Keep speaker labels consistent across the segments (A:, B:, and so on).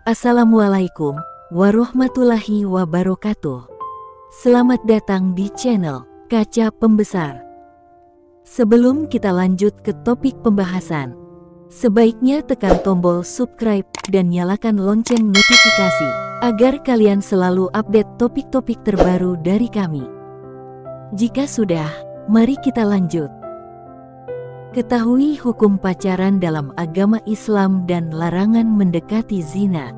A: Assalamualaikum warahmatullahi wabarakatuh. Selamat datang di channel Kaca Pembesar. Sebelum kita lanjut ke topik pembahasan, sebaiknya tekan tombol subscribe dan nyalakan lonceng notifikasi agar kalian selalu update topik-topik terbaru dari kami. Jika sudah, mari kita lanjut. Ketahui hukum pacaran dalam agama Islam dan larangan mendekati zina.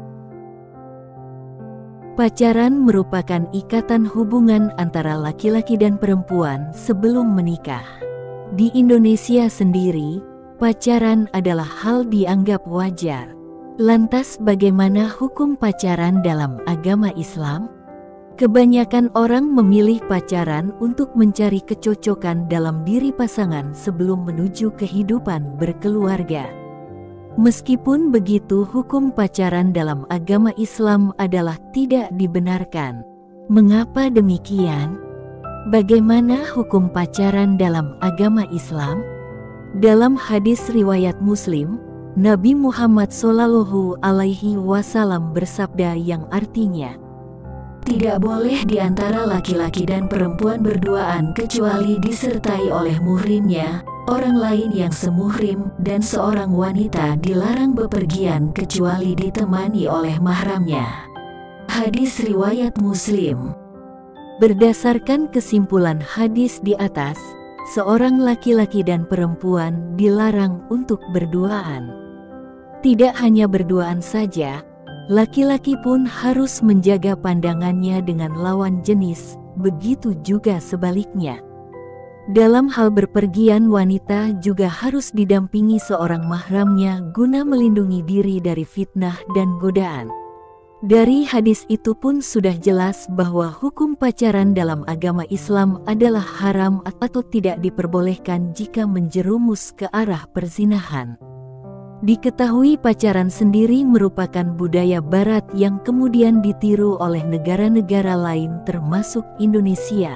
A: Pacaran merupakan ikatan hubungan antara laki-laki dan perempuan sebelum menikah. Di Indonesia sendiri, pacaran adalah hal dianggap wajar. Lantas bagaimana hukum pacaran dalam agama Islam? Kebanyakan orang memilih pacaran untuk mencari kecocokan dalam diri pasangan sebelum menuju kehidupan berkeluarga. Meskipun begitu, hukum pacaran dalam agama Islam adalah tidak dibenarkan. Mengapa demikian? Bagaimana hukum pacaran dalam agama Islam? Dalam hadis riwayat Muslim, Nabi Muhammad SAW bersabda yang artinya, "Tidak boleh di antara laki-laki dan perempuan berduaan kecuali disertai oleh muhrimnya, orang lain yang semuhrim, dan seorang wanita dilarang bepergian kecuali ditemani oleh mahramnya." Hadis riwayat Muslim. Berdasarkan kesimpulan hadis di atas, seorang laki-laki dan perempuan dilarang untuk berduaan. Tidak hanya berduaan saja, laki-laki pun harus menjaga pandangannya dengan lawan jenis, begitu juga sebaliknya. Dalam hal berpergian, wanita juga harus didampingi seorang mahramnya guna melindungi diri dari fitnah dan godaan. Dari hadis itu pun sudah jelas bahwa hukum pacaran dalam agama Islam adalah haram atau tidak diperbolehkan jika menjerumus ke arah perzinahan. Diketahui pacaran sendiri merupakan budaya barat yang kemudian ditiru oleh negara-negara lain termasuk Indonesia.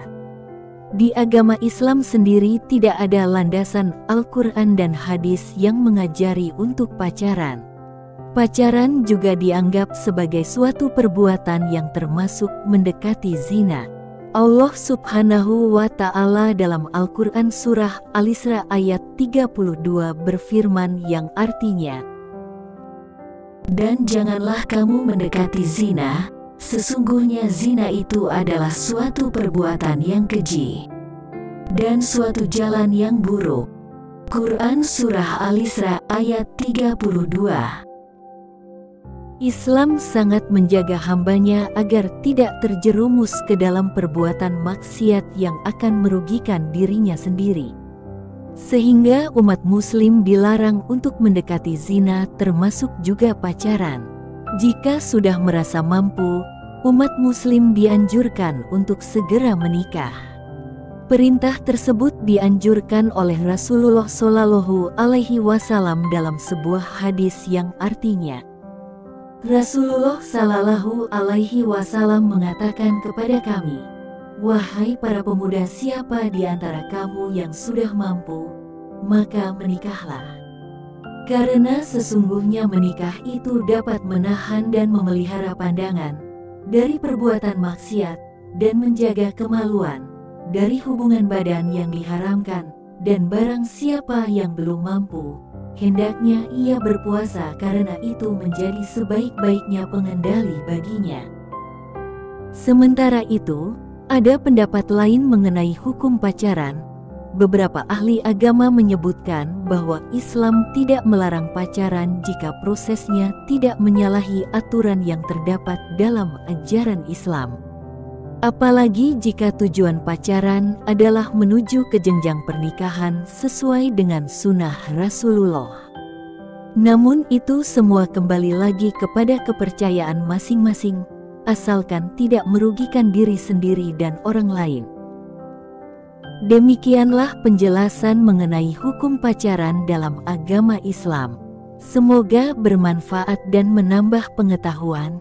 A: Di agama Islam sendiri tidak ada landasan Al-Quran dan hadis yang mengajari untuk pacaran. Pacaran juga dianggap sebagai suatu perbuatan yang termasuk mendekati zina. Allah Subhanahu wa Ta'ala dalam Al-Quran Surah Al-Isra ayat 32 berfirman yang artinya, "Dan janganlah kamu mendekati zina, sesungguhnya zina itu adalah suatu perbuatan yang keji dan suatu jalan yang buruk." Quran Surah Al-Isra ayat 32. Islam sangat menjaga hambanya agar tidak terjerumus ke dalam perbuatan maksiat yang akan merugikan dirinya sendiri. Sehingga umat muslim dilarang untuk mendekati zina termasuk juga pacaran. Jika sudah merasa mampu, umat muslim dianjurkan untuk segera menikah. Perintah tersebut dianjurkan oleh Rasulullah SAW dalam sebuah hadis yang artinya, Rasulullah Shallallahu Alaihi Wasallam mengatakan kepada kami, "Wahai para pemuda, siapa di antara kamu yang sudah mampu, maka menikahlah. Karena sesungguhnya menikah itu dapat menahan dan memelihara pandangan dari perbuatan maksiat dan menjaga kemaluan dari hubungan badan yang diharamkan, dan barang siapa yang belum mampu, hendaknya ia berpuasa karena itu menjadi sebaik-baiknya pengendali baginya." Sementara itu, ada pendapat lain mengenai hukum pacaran. Beberapa ahli agama menyebutkan bahwa Islam tidak melarang pacaran jika prosesnya tidak menyalahi aturan yang terdapat dalam ajaran Islam. Apalagi jika tujuan pacaran adalah menuju ke jenjang pernikahan sesuai dengan sunnah Rasulullah. Namun itu semua kembali lagi kepada kepercayaan masing-masing, asalkan tidak merugikan diri sendiri dan orang lain. Demikianlah penjelasan mengenai hukum pacaran dalam agama Islam. Semoga bermanfaat dan menambah pengetahuan.